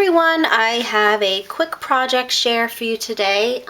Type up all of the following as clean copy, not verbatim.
everyone, I have a quick project share for you today.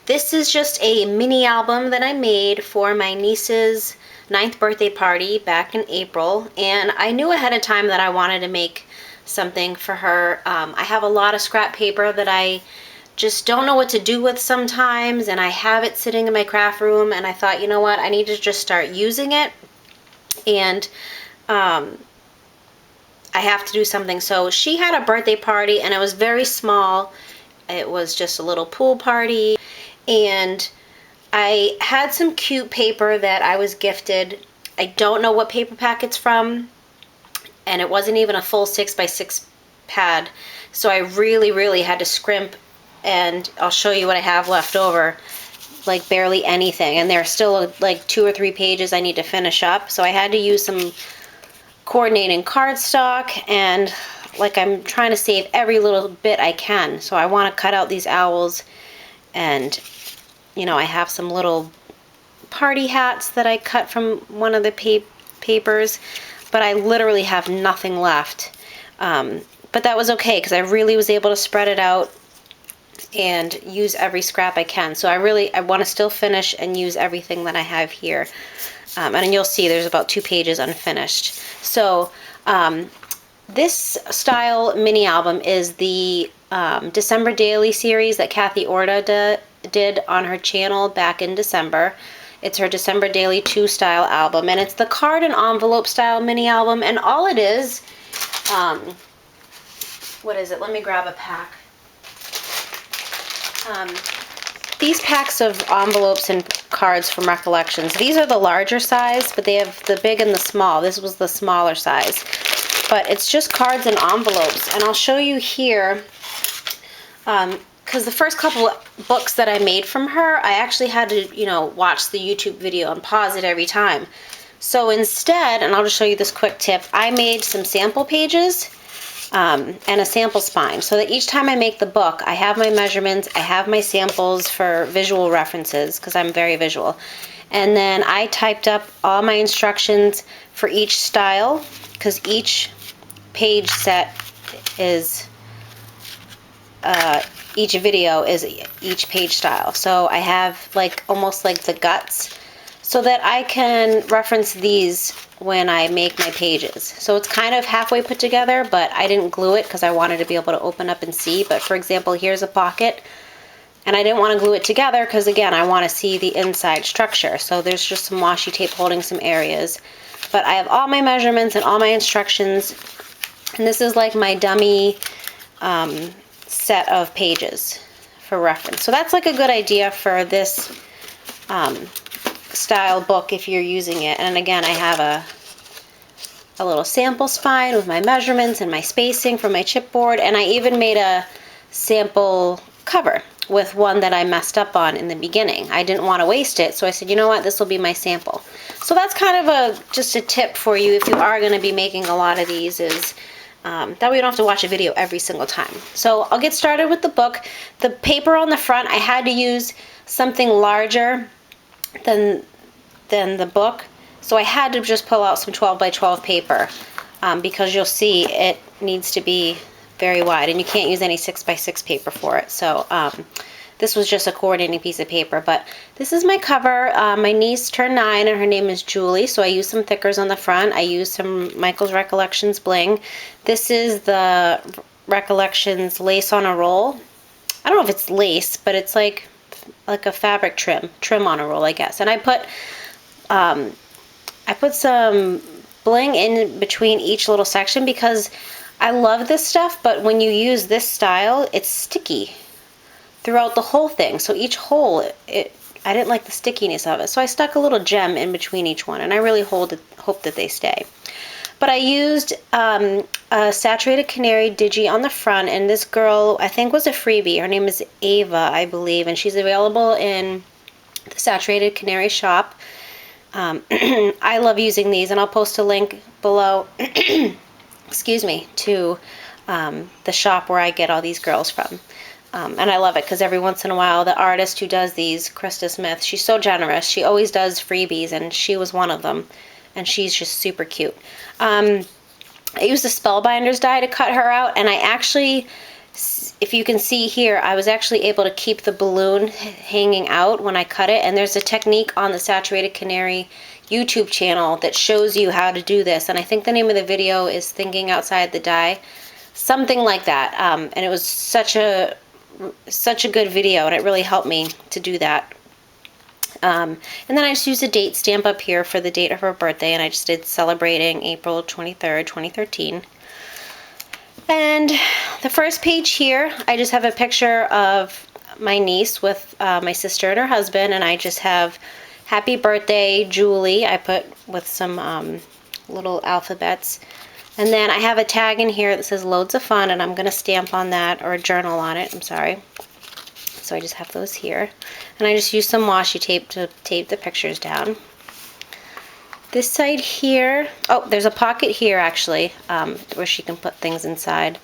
This is just a mini album that I made for my niece's 9th birthday party back in April, and I knew ahead of time that I wanted to make something for her. I have a lot of scrap paper that I just don't know what to do with sometimes, and I have it sitting in my craft room, and I thought, you know what, I need to just start using it, and I have to do something. So she had a birthday party and it was very small. It was just a little pool party, and I had some cute paper that I was gifted. I don't know what paper pack it's from, and it wasn't even a full 6x6 pad, so I really had to scrimp, and I'll show you what I have left over. Like barely anything, and there's still like 2 or 3 pages I need to finish up, so I had to use some coordinating cardstock, and like I'm trying to save every little bit I can. So I want to cut out these owls, and you know, I have some little party hats that I cut from one of the papers, but I literally have nothing left. But that was okay because I really was able to spread it out and use every scrap I can. So I want to still finish and use everything that I have here. And you'll see there's about 2 pages unfinished. So this style mini album is the December Daily series that Kathy Orta did on her channel back in December. It's her December Daily 2 style album, and it's the card and envelope style mini album, and all it is, what is it? Let me grab a pack. These packs of envelopes and cards from Recollections, these are the larger size, but they have the big and the small. This was the smaller size. But it's just cards and envelopes. And I'll show you here, because the first couple books that I made from her, I actually had to, you know, watch the YouTube video and pause it every time. So instead, and I'll just show you this quick tip, I made some sample pages and a sample spine, so that each time I make the book, I have my measurements, I have my samples for visual references, because I'm very visual. And then I typed up all my instructions for each style, because each page set is, each video is each page style. So I have like almost like the guts, so that I can reference these when I make my pages. So it's kind of halfway put together, but I didn't glue it because I wanted to be able to open up and see. But for example, here's a pocket, and I didn't want to glue it together because again, I want to see the inside structure. So there's just some washi tape holding some areas. But I have all my measurements and all my instructions, and this is like my dummy set of pages for reference. So that's like a good idea for this style book if you're using it. And again, I have a little sample spine with my measurements and my spacing for my chipboard, and I even made a sample cover with one that I messed up on in the beginning. I didn't want to waste it, so I said, you know what, this will be my sample. So that's kind of just a tip for you if you are going to be making a lot of these, is that way you don't have to watch a video every single time. So I'll get started with the book. The paper on the front, I had to use something larger than the book, so I had to just pull out some 12 by 12 paper, because you'll see it needs to be very wide, and you can't use any 6x6 paper for it. So this was just a coordinating piece of paper. But this is my cover. My niece turned 9 and her name is Julie, so I used some thickers on the front. I used some Michael's Recollections bling. This is the Recollections lace on a roll. I don't know if it's lace, but it's like a fabric trim on a roll, I guess. And I put some bling in between each little section because I love this stuff, but when you use this style, it's sticky throughout the whole thing. So each hole, I didn't like the stickiness of it, so I stuck a little gem in between each one, and I really hope that they stay. But I used a saturated Canary digi on the front, and this girl, I think, was a freebie. Her name is Ava, I believe, and she's available in the Saturated Canary shop. I love using these, and I'll post a link below excuse me, to the shop where I get all these girls from. And I love it because every once in a while the artist who does these, Krista Smith, she's so generous. She always does freebies, and she was one of them, and she's just super cute. I used the Spellbinders die to cut her out, and I actually, if you can see here, I was actually able to keep the balloon hanging out when I cut it, and there's a technique on the Saturated Canary YouTube channel that shows you how to do this, and I think the name of the video is Thinking Outside the Die, something like that, and it was such a good video, and it really helped me to do that. And then I just used a date stamp up here for the date of her birthday, and I just did celebrating April 23rd, 2013. And the first page here, I just have a picture of my niece with my sister and her husband, and I just have happy birthday, Julie, I put with some little alphabets. And then I have a tag in here that says loads of fun, and I'm going to stamp on that, or a journal on it, I'm sorry. So I just have those here. And I just use some washi tape to tape the pictures down. This side here, oh, there's a pocket here actually, where she can put things inside.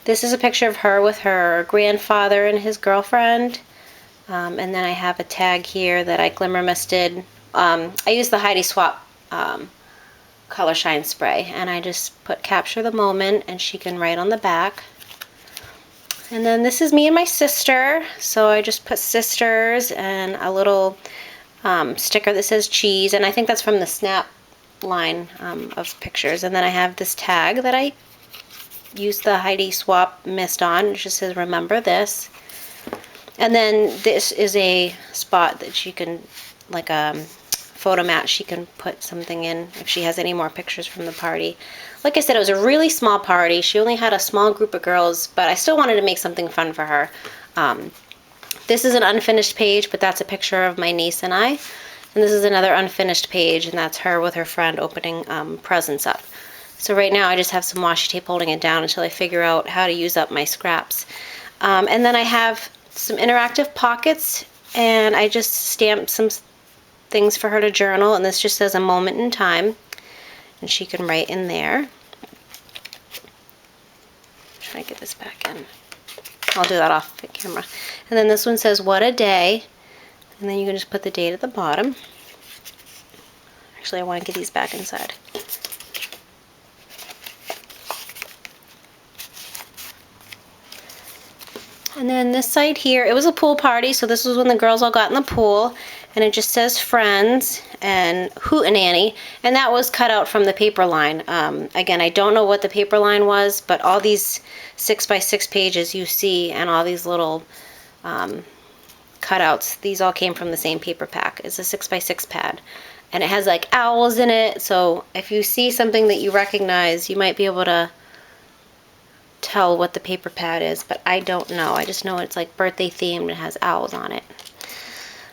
This is a picture of her with her grandfather and his girlfriend. And then I have a tag here that I glimmer misted. I use the Heidi Swap Color Shine spray, and I just put capture the moment, and she can write on the back. And then this is me and my sister, so I just put sisters and a little sticker that says cheese, and I think that's from the Snap line of pictures. And then I have this tag that I used the Heidi Swap mist on. It just says remember this. And then this is a spot that she can, like a photo mat, she can put something in if she has any more pictures from the party. Like I said, it was a really small party. She only had a small group of girls, but I still wanted to make something fun for her. This is an unfinished page, but that's a picture of my niece and I. And this is another unfinished page, and that's her with her friend opening presents up. So right now I just have some washi tape holding it down until I figure out how to use up my scraps. And then I have some interactive pockets, and I just stamped some things for her to journal, and this just says a moment in time, and she can write in there. Try to get this back in. I'll do that off the camera. And then this one says what a day, and then you can just put the date at the bottom. Actually, I want to get these back inside. And then this side here, it was a pool party, so this was when the girls all got in the pool, and it just says friends and hootenanny, and that was cut out from the paper line. Again, I don't know what the paper line was, but all these 6x6 pages you see and all these little cutouts, these all came from the same paper pack. It's a 6x6 pad, and it has like owls in it, so if you see something that you recognize, you might be able to tell what the paper pad is, but I don't know. I just know it's like birthday themed and has owls on it.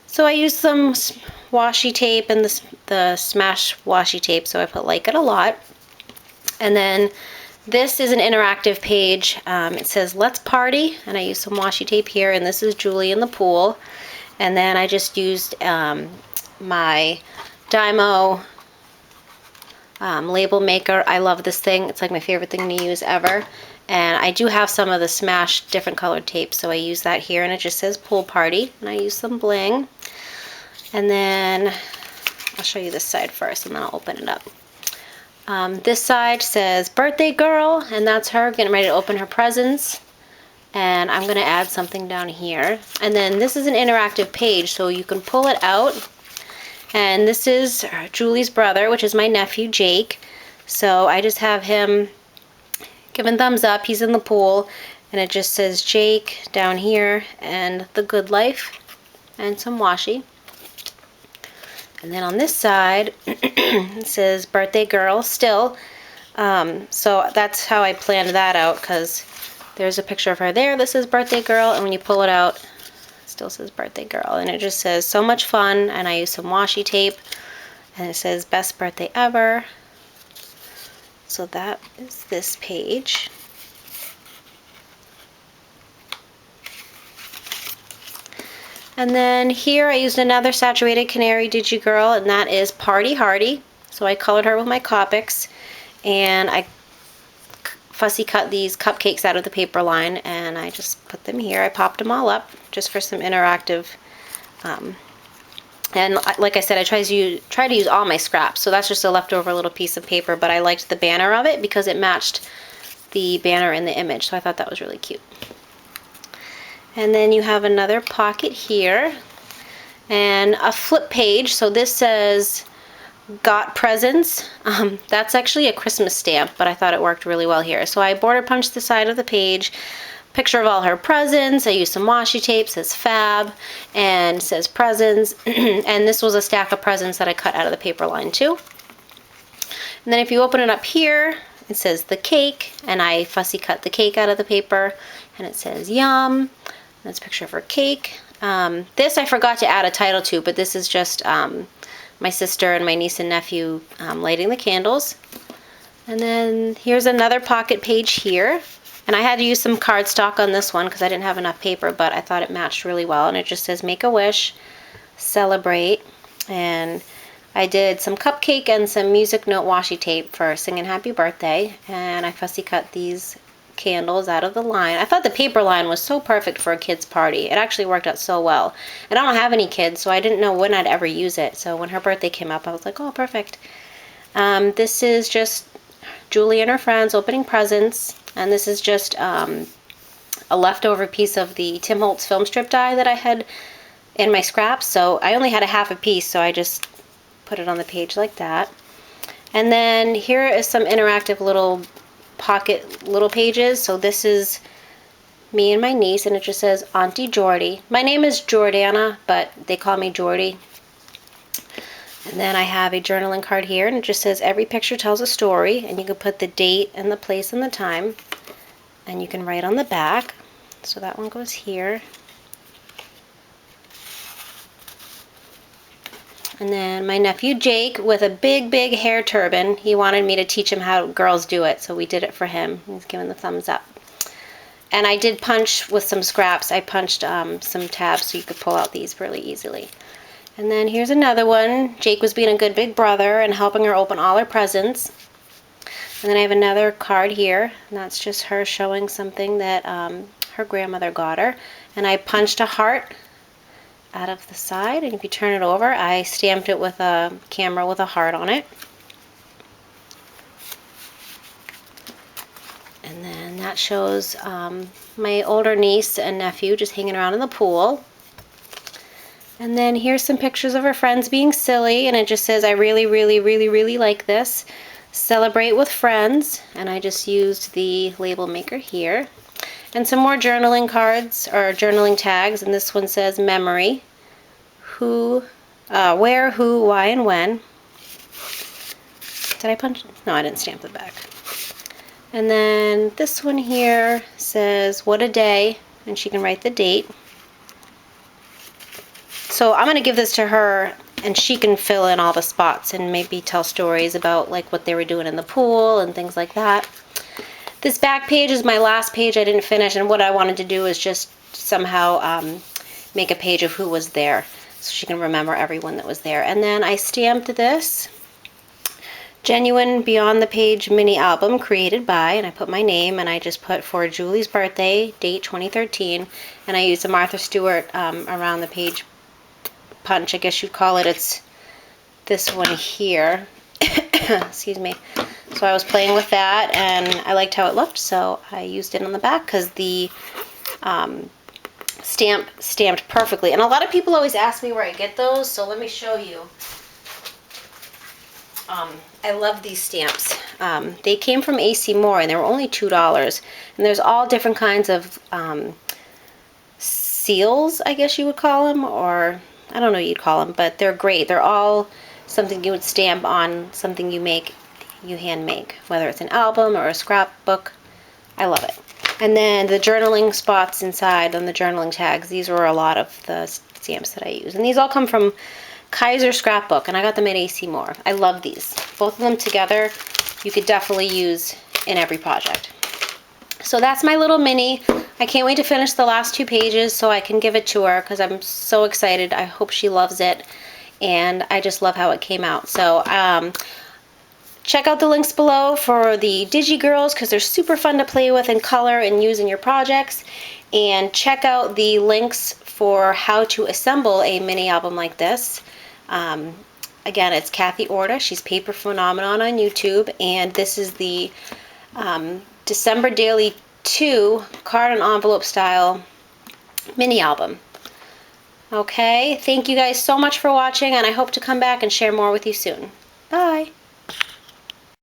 So I used some washi tape and the Smash washi tape, so I put like it a lot. And then this is an interactive page. It says let's party, and I used some washi tape here, and this is Julie in the pool. And then I just used my Dymo label maker. I love this thing. It's like my favorite thing to use ever. And I do have some of the Smash different colored tape, so I use that here, and it just says pool party, and I use some bling. And then I'll show you this side first, and then I'll open it up. This side says birthday girl, and that's her getting ready to open her presents. And I'm going to add something down here. And then this is an interactive page, so you can pull it out. And this is Julie's brother, which is my nephew, Jake. So I just have him giving thumbs up. He's in the pool, and it just says Jake down here and the good life and some washi. And then on this side it says birthday girl still. So that's how I planned that out, because there's a picture of her there that says birthday girl, and when you pull it out it still says birthday girl, and it just says so much fun. And I use some washi tape, and it says best birthday ever. So that is this page. And then here I used another Saturated Canary Digigirl, and that is Party Hardy. So I colored her with my Copics, and I fussy cut these cupcakes out of the paper line, and I just put them here. I popped them all up just for some interactive And like I said, I try to use all my scraps. So that's just a leftover little piece of paper, but I liked the banner of it because it matched the banner in the image. So I thought that was really cute. And then you have another pocket here and a flip page. So this says got presents. That's actually a Christmas stamp, but I thought it worked really well here. So I border punched the side of the page, picture of all her presents. I used some washi tape, says fab, and says presents. And this was a stack of presents that I cut out of the paper line too. And then if you open it up here, it says the cake, and I fussy cut the cake out of the paper, and it says yum. That's a picture of her cake. This I forgot to add a title to, but this is just my sister and my niece and nephew lighting the candles. And then here's another pocket page here. And I had to use some cardstock on this one because I didn't have enough paper, but I thought it matched really well. And it just says make a wish, celebrate. And I did some cupcake and some music note washi tape for singing happy birthday. And I fussy cut these candles out of the line. I thought the paper line was so perfect for a kid's party. It actually worked out so well. And I don't have any kids, so I didn't know when I'd ever use it. So when her birthday came up, I was like, oh, perfect. This is just Julie and her friends opening presents. And this is just a leftover piece of the Tim Holtz film strip die that I had in my scraps. So I only had a half a piece, so I just put it on the page like that. And then here is some interactive little pocket little pages. So this is me and my niece, and it just says Auntie Jordy. My name is Jordana, but they call me Jordy. And then I have a journaling card here, and it just says every picture tells a story, and you can put the date and the place and the time, and you can write on the back. So that one goes here. And then my nephew Jake with a big hair turban. He wanted me to teach him how girls do it, so we did it for him. He's giving the thumbs up. And I did punch with some scraps. I punched some tabs so you could pull out these really easily. And then here's another one. Jake was being a good big brother and helping her open all her presents. And then I have another card here, and that's just her showing something that her grandmother got her. And I punched a heart out of the side, and if you turn it over, I stamped it with a camera with a heart on it. And then that shows my older niece and nephew just hanging around in the pool. And then here's some pictures of her friends being silly, and it just says I really like this. Celebrate with friends, and I just used the label maker here. And some more journaling cards, or journaling tags, and this one says memory. Who, where, who, why, and when. Did I punch? No, I didn't stamp the back. And then this one here says what a day, and she can write the date. So I'm going to give this to her, and she can fill in all the spots and maybe tell stories about like what they were doing in the pool and things like that. This back page is my last page I didn't finish, and what I wanted to do is just somehow make a page of who was there so she can remember everyone that was there. And then I stamped this Genuine Beyond the Page mini album created by, and I put my name, and I just put for Julie's birthday, date 2013, and I used a Martha Stewart around the page punch, I guess you'd call it. It's this one here. Excuse me. So I was playing with that, and I liked how it looked, so I used it on the back because the stamp stamped perfectly. And a lot of people always ask me where I get those, so let me show you. I love these stamps. They came from AC Moore, and they were only $2. And there's all different kinds of seals, I guess you would call them, or I don't know what you'd call them, but they're great. They're all something you would stamp on something you hand make, whether it's an album or a scrapbook. I love it. And then the journaling spots inside on the journaling tags, these were a lot of the stamps that I use. And these all come from Kaiser Scrapbook, and I got them at AC Moore. I love these. Both of them together, you could definitely use in every project. So that's my little mini. I can't wait to finish the last 2 pages so I can give it to her because I'm so excited. I hope she loves it, and I just love how it came out. So check out the links below for the Digi Girls because they're super fun to play with and color and use in your projects. And check out the links for how to assemble a mini album like this. Again, it's Kathy Orta. She's Paper Phenomenon on YouTube, and this is the December Daily 2 card and envelope style mini album. Okay, thank you guys so much for watching, and I hope to come back and share more with you soon. Bye!